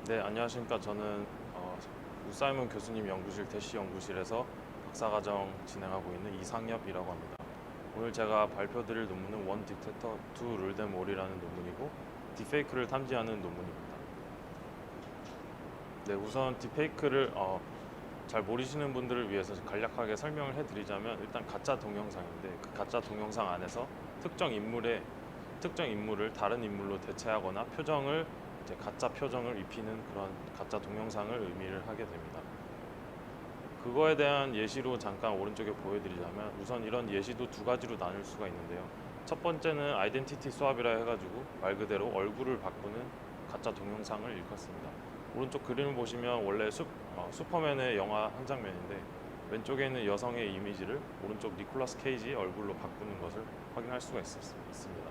네, 안녕하십니까. 저는 우사이먼 교수님 연구실 대시 연구실에서 박사과정 진행하고 있는 이상엽이라고 합니다. 오늘 제가 발표드릴 논문은 One Detector to Rule Them All이라는 논문이고 딥페이크를 탐지하는 논문입니다. 네, 우선 딥페이크를 잘 모르시는 분들을 위해서 간략하게 설명을 해드리자면 일단 가짜 동영상인데 그 가짜 동영상 안에서 특정 인물을 다른 인물로 대체하거나 표정을 이제 가짜 표정을 입히는 그런 가짜 동영상을 의미를 하게 됩니다. 그거에 대한 예시로 잠깐 오른쪽에 보여드리자면 우선 이런 예시도 두 가지로 나눌 수가 있는데요. 첫 번째는 아이덴티티 스왑이라 해가지고 말 그대로 얼굴을 바꾸는 가짜 동영상을 일컫습니다. 오른쪽 그림을 보시면 원래 슈퍼맨의 영화 한 장면인데 왼쪽에 있는 여성의 이미지를 오른쪽 니콜라스 케이지 얼굴로 바꾸는 것을 확인할 수가 있습니다.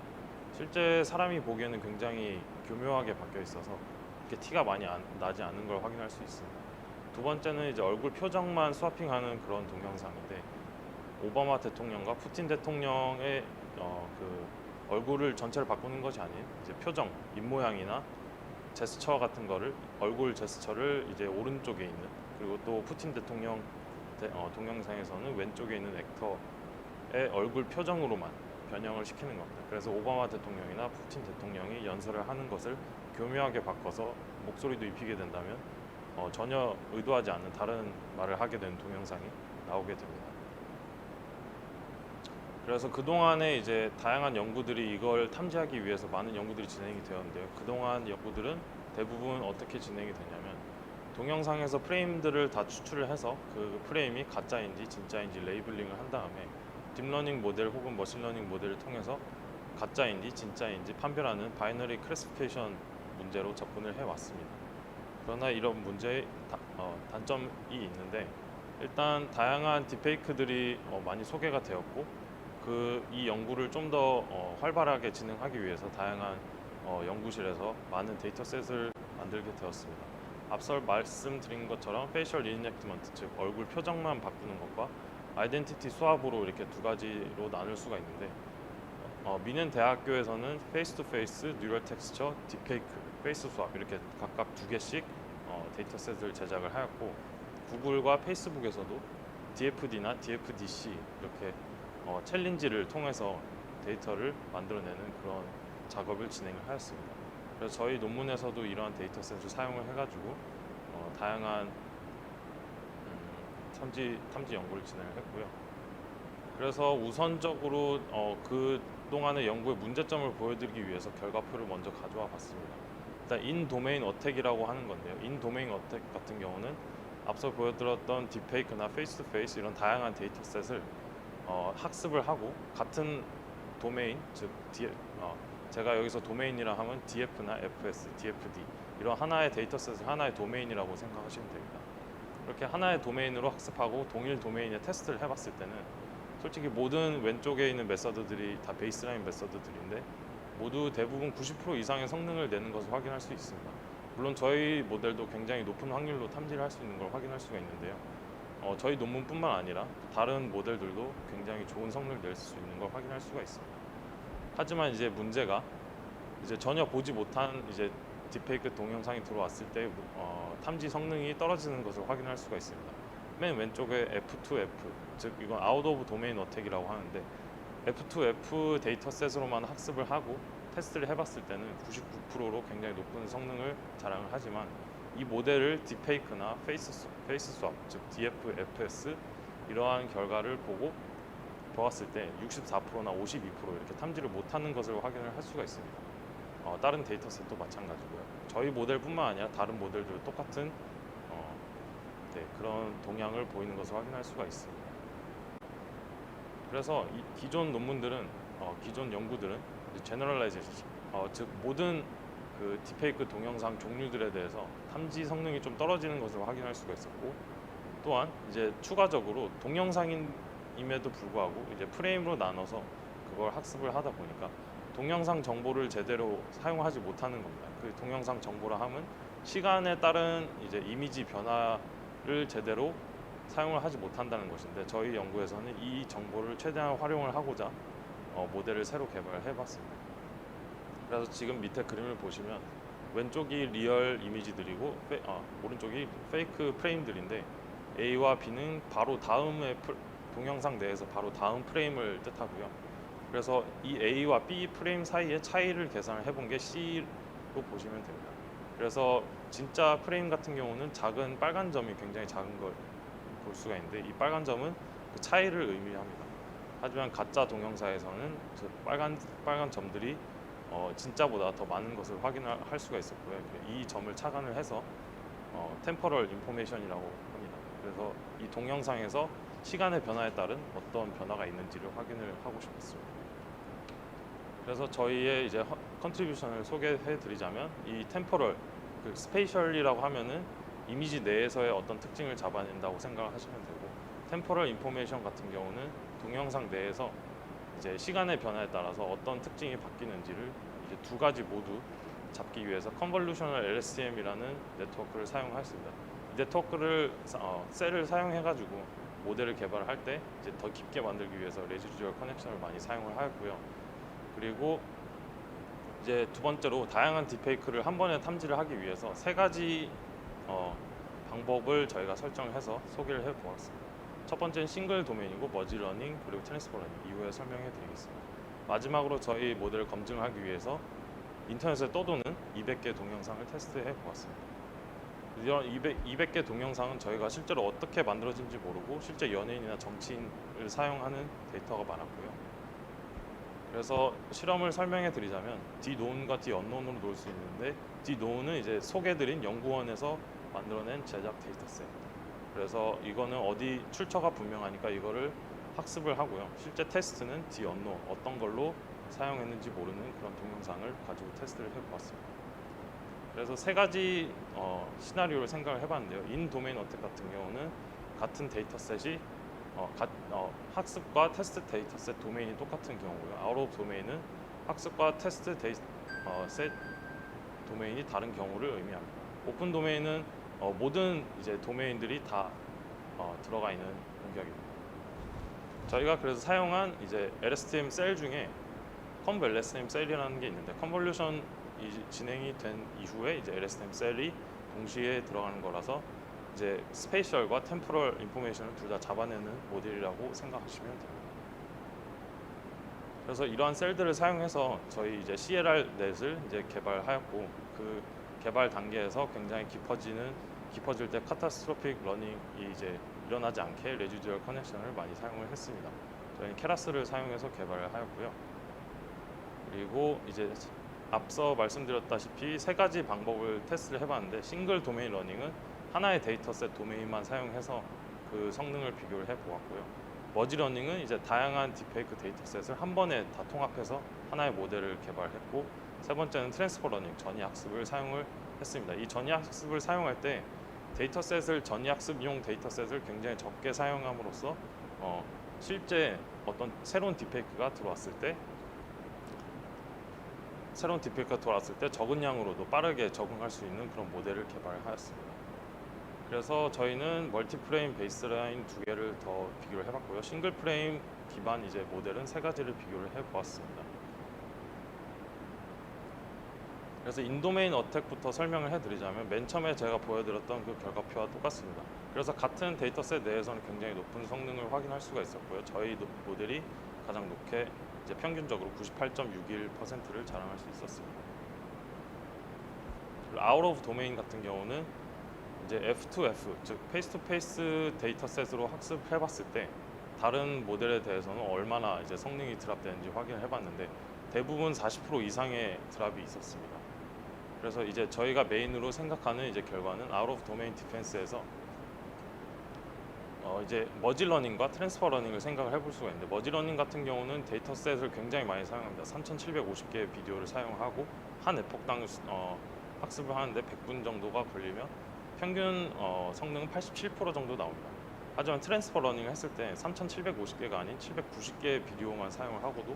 실제 사람이 보기에는 굉장히 교묘하게 바뀌어 있어서 이렇게 티가 많이 나지 않는 걸 확인할 수 있습니다. 두 번째는 이제 얼굴 표정만 스와핑하는 그런 동영상인데 오바마 대통령과 푸틴 대통령의 그 얼굴을 전체를 바꾸는 것이 아닌 이제 표정, 입모양이나 제스처 같은 거를 얼굴 제스처를 이제 오른쪽에 있는 그리고 또 푸틴 대통령 동영상에서는 왼쪽에 있는 액터의 얼굴 표정으로만 변형을 시키는 겁니다. 그래서 오바마 대통령이나 푸틴 대통령이 연설을 하는 것을 교묘하게 바꿔서 목소리도 입히게 된다면 전혀 의도하지 않는 다른 말을 하게 되는 동영상이 나오게 됩니다. 그래서 그동안에 이제 다양한 연구들이 이걸 탐지하기 위해서 많은 연구들이 진행이 되었는데요. 그동안 연구들은 대부분 어떻게 진행이 되냐면 동영상에서 프레임들을 다 추출을 해서 그 프레임이 가짜인지 진짜인지 레이블링을 한 다음에 딥러닝 모델 혹은 머신러닝 모델을 통해서 가짜인지 진짜인지 판별하는 바이너리 클래시피케이션 문제로 접근을 해왔습니다. 그러나 이런 문제의 단점이 있는데 일단 다양한 딥페이크들이 많이 소개가 되었고 이 연구를 좀 더 활발하게 진행하기 위해서 다양한 연구실에서 많은 데이터셋을 만들게 되었습니다. 앞서 말씀드린 것처럼 페이셜 리이넥트먼트, 즉 얼굴 표정만 바꾸는 것과 아이덴티티 스왑으로 이렇게 두 가지로 나눌 수가 있는데 미넨 대학교에서는 페이스 투 페이스, 뉴럴 텍스처, 딥페이크, 페이스 스왑 이렇게 각각 두 개씩 데이터셋을 제작을 하였고 구글과 페이스북에서도 DFD나 DFDC 이렇게 챌린지를 통해서 데이터를 만들어내는 그런 작업을 진행을 하였습니다. 그래서 저희 논문에서도 이러한 데이터셋을 사용을 해가지고 다양한 탐지 연구를 진행을 했고요. 그래서 우선적으로 그동안의 연구의 문제점을 보여드리기 위해서 결과표를 먼저 가져와 봤습니다. 일단 인도메인 어택이라고 하는 건데요. 인도메인 어택 같은 경우는 앞서 보여드렸던 딥페이크나 페이스 투 페이스 이런 다양한 데이터셋을 학습을 하고 같은 도메인, 즉 제가 여기서 도메인이라 하면 DF나 FS, DFD 이런 하나의 데이터셋을 하나의 도메인이라고 생각하시면 됩니다. 이렇게 하나의 도메인으로 학습하고 동일 도메인에 테스트를 해봤을 때는 솔직히 모든 왼쪽에 있는 메서드들이 다 베이스라인 메서드들인데 모두 대부분 90% 이상의 성능을 내는 것을 확인할 수 있습니다. 물론 저희 모델도 굉장히 높은 확률로 탐지를 할 수 있는 걸 확인할 수가 있는데요. 저희 논문뿐만 아니라 다른 모델들도 굉장히 좋은 성능을 낼 수 있는 걸 확인할 수가 있습니다. 하지만 이제 문제가 이제 전혀 보지 못한 이제 딥페이크 동영상이 들어왔을 때 탐지 성능이 떨어지는 것을 확인할 수가 있습니다. 맨 왼쪽에 F2F, 즉 이건 아웃 오브 도메인 어택이라고 하는데 F2F 데이터셋으로만 학습을 하고 테스트를 해봤을 때는 99%로 굉장히 높은 성능을 자랑을 하지만 이 모델을 딥페이크나 페이스 스왑, 즉 DF, FS 이러한 결과를 보았을 때 64%나 52% 이렇게 탐지를 못하는 것을 확인을 할 수가 있습니다. 다른 데이터셋도 마찬가지고요. 저희 모델뿐만 아니라 다른 모델들도 똑같은 그런 동향을 보이는 것을 확인할 수가 있습니다. 그래서 이 기존 논문들은 기존 연구들은 제너럴라이제이션, 즉 모든 그 딥페이크 동영상 종류들에 대해서 탐지 성능이 좀 떨어지는 것을 확인할 수가 있었고 또한 이제 추가적으로 동영상임에도 불구하고 이제 프레임으로 나눠서 그걸 학습을 하다 보니까 동영상 정보를 제대로 사용하지 못하는 겁니다. 그 동영상 정보라 함은 시간에 따른 이제 이미지 변화를 제대로 사용을 하지 못한다는 것인데 저희 연구에서는 이 정보를 최대한 활용을 하고자 모델을 새로 개발해 봤습니다. 그래서 지금 밑에 그림을 보시면 왼쪽이 리얼 이미지들이고 오른쪽이 페이크 프레임들인데 A와 B는 바로 다음의 동영상 내에서 바로 다음 프레임을 뜻하고요. 그래서 이 A와 B 프레임 사이의 차이를 계산을 해본 게 C로 보시면 됩니다. 그래서 진짜 프레임 같은 경우는 작은 빨간 점이 굉장히 작은 걸 볼 수가 있는데 이 빨간 점은 그 차이를 의미합니다. 하지만 가짜 동영상에서는 그 빨간 점들이 진짜보다 더 많은 것을 확인할 수가 있었고요. 이 점을 착안을 해서 템포럴 인포메이션이라고 합니다. 그래서 이 동영상에서 시간의 변화에 따른 어떤 변화가 있는지를 확인을 하고 싶었습니다. 그래서 저희의 이제 컨트리뷰션을 소개해 드리자면 이 템포럴, 그 스페이셜이라고 하면은 이미지 내에서의 어떤 특징을 잡아낸다고 생각하시면 되고, 템포럴 인포메이션 같은 경우는 동영상 내에서 이제 시간의 변화에 따라서 어떤 특징이 바뀌는지를 이제 두 가지 모두 잡기 위해서 컨볼루셔널 LSTM이라는 네트워크를 사용했습니다. 이 네트워크를 셀을 사용해가지고 모델을 개발할 때 이제 더 깊게 만들기 위해서 레지듀얼 커넥션을 많이 사용을 하였고요. 그리고 이제 두 번째로 다양한 딥페이크를 한 번에 탐지를 하기 위해서 세 가지 방법을 저희가 설정해서 소개를 해보았습니다. 첫 번째는 싱글 도메인이고 머지 러닝 그리고 트랜스퍼 러닝 이후에 설명해 드리겠습니다. 마지막으로 저희 모델을 검증하기 위해서 인터넷에 떠도는 200개 동영상을 테스트해 보았습니다. 이런 200개 동영상은 저희가 실제로 어떻게 만들어진지 모르고 실제 연예인이나 정치인을 사용하는 데이터가 많았고요. 그래서 실험을 설명해 드리자면 D-known과 D-unknown으로 놓을 수 있는데 D-known은 이제 소개드린 연구원에서 만들어낸 제작 데이터셋. 그래서 이거는 어디 출처가 분명하니까 이거를 학습을 하고요. 실제 테스트는 D-unknown, 어떤 걸로 사용했는지 모르는 그런 동영상을 가지고 테스트를 해보았습니다. 그래서 세 가지 시나리오를 생각을 해봤는데요. 인 도메인 어택 같은 경우는 같은 데이터셋이 학습과 테스트 데이터셋 도메인이 똑같은 경우고요. 아웃 오브 도메인은 학습과 테스트 셋 도메인이 다른 경우를 의미합니다. 오픈 도메인은 모든 이제 도메인들이 다 들어가 있는 공격입니다. 저희가 그래서 사용한 이제 LSTM 셀 중에 컨브 LSTM 셀이라는 게 있는데 컨볼루션 진행이 된 이후에 이제 LSTM 셀이 동시에 들어가는 거라서 이제 스페이셜과 템포럴 인포메이션을 둘 다 잡아내는 모델이라고 생각하시면 됩니다. 그래서 이러한 셀들을 사용해서 저희 이제 CLR 넷을 이제 개발하였고 그 개발 단계에서 굉장히 깊어질 때 카타스트로픽 러닝이 이제 일어나지 않게 레지듀얼 커넥션을 많이 사용을 했습니다. 저희는 케라스를 사용해서 개발을 하였고요. 그리고 이제 앞서 말씀드렸다시피 세 가지 방법을 테스트를 해봤는데 싱글 도메인 러닝은 하나의 데이터셋 도메인만 사용해서 그 성능을 비교를 해보았고요. 머지 러닝은 이제 다양한 딥페이크 데이터셋을 한 번에 다 통합해서 하나의 모델을 개발했고, 세 번째는 트랜스퍼 러닝, 전이학습을 사용을 했습니다. 이 전이학습을 사용할 때 데이터셋을 전이학습용 데이터셋을 굉장히 적게 사용함으로써 실제 어떤 새로운 딥페이크가 들어왔을 때 적은 양으로도 빠르게 적응할 수 있는 그런 모델을 개발하였습니다. 그래서 저희는 멀티 프레임 베이스라인 두 개를 더 비교를 해봤고요. 싱글 프레임 기반 이제 모델은 세 가지를 비교를 해보았습니다. 그래서 인도메인 어택부터 설명을 해드리자면 맨 처음에 제가 보여드렸던 그 결과표와 똑같습니다. 그래서 같은 데이터셋 내에서는 굉장히 높은 성능을 확인할 수가 있었고요. 저희 모델이 가장 높게 이제 평균적으로 98.61%를 자랑할 수 있었습니다. 아웃 오브 도메인 같은 경우는 이제 F2F, 즉 페이스 투 페이스 데이터셋으로 학습해봤을 때 다른 모델에 대해서는 얼마나 이제 성능이 드랍되는지 확인을 해봤는데 대부분 40% 이상의 드랍이 있었습니다. 그래서 이제 저희가 메인으로 생각하는 이제 결과는 아웃 오브 도메인 디펜스에서 이제 머지 러닝과 트랜스퍼 러닝을 생각을 해볼 수가 있는데, 머지 러닝 같은 경우는 데이터셋을 굉장히 많이 사용합니다. 3,750개의 비디오를 사용하고 한 에폭당 학습을 하는데 100분 정도가 걸리면 평균 성능은 87% 정도 나옵니다. 하지만 트랜스퍼 러닝을 했을 때 3,750개가 아닌 790개의 비디오만 사용을 하고도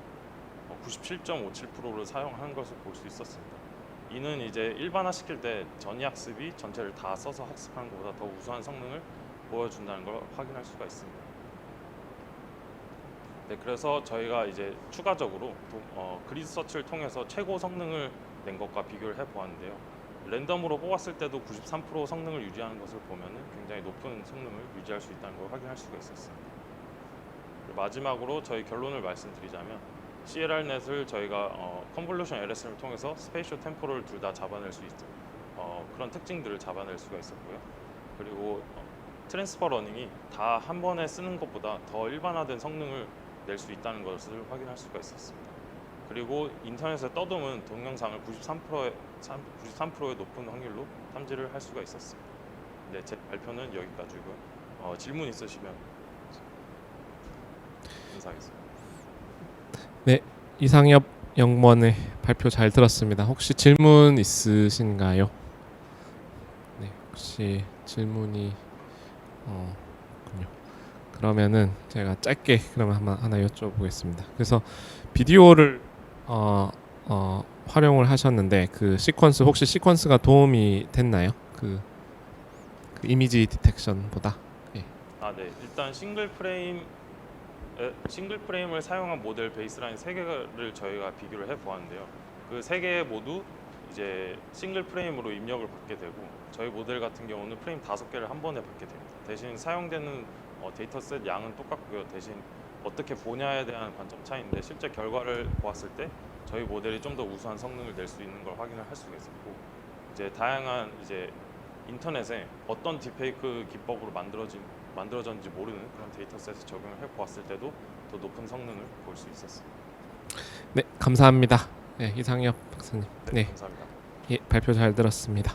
97.57%를 사용한 것을 볼 수 있었습니다. 이는 이제 일반화 시킬 때 전이학습이 전체를 다 써서 학습하는 것보다 더 우수한 성능을 보여준다는 걸 확인할 수가 있습니다. 네, 그래서 저희가 이제 추가적으로 그리드 서치를 통해서 최고 성능을 낸 것과 비교를 해보았는데요. 랜덤으로 뽑았을 때도 93% 성능을 유지하는 것을 보면은 굉장히 높은 성능을 유지할 수 있다는 걸 확인할 수가 있었습니다. 그리고 마지막으로 저희 결론을 말씀드리자면 CLR넷을 저희가 컨볼루션 LSM을 통해서 스페이셜 템포를 둘 다 잡아낼 수 있는 그런 특징들을 잡아낼 수가 있었고요. 그리고 트랜스퍼 러닝이 다 한 번에 쓰는 것보다 더 일반화된 성능을 낼 수 있다는 것을 확인할 수가 있었습니다. 그리고 인터넷에 떠도는 동영상을 93%의 높은 확률로 탐지를 할 수가 있었습니다. 네, 제 발표는 여기까지고요. 질문 있으시면 인사하겠습니다. 네, 이상엽 연구원의 발표 잘 들었습니다. 혹시 질문 있으신가요? 네, 혹시 질문이 군요. 그러면은 제가 짧게 그러면 하나 여쭤보겠습니다. 그래서 비디오를 활용을 하셨는데 그 시퀀스 혹시 시퀀스가 도움이 됐나요? 그 이미지 디텍션보다? 예. 네. 일단 싱글 프레임을 사용한 모델 베이스라인 3개를 저희가 비교를 해 보았는데요. 그 3개 모두 이제 싱글 프레임으로 입력을 받게 되고 저희 모델 같은 경우는 프레임 5개를 한 번에 받게 됩니다. 대신 사용되는 데이터셋 양은 똑같고요. 대신 어떻게 보냐에 대한 관점 차이인데 실제 결과를 보았을 때 저희 모델이 좀 더 우수한 성능을 낼 수 있는 걸 확인을 할 수가 있었고 이제 다양한 이제 인터넷에 어떤 딥페이크 기법으로 만들어졌는지 모르는 그런 데이터셋을 적용을 해 보았을 때도 더 높은 성능을 볼 수 있었습니다. 네, 감사합니다. 네, 이상엽 박사님. 네, 네, 감사합니다. 예, 발표 잘 들었습니다.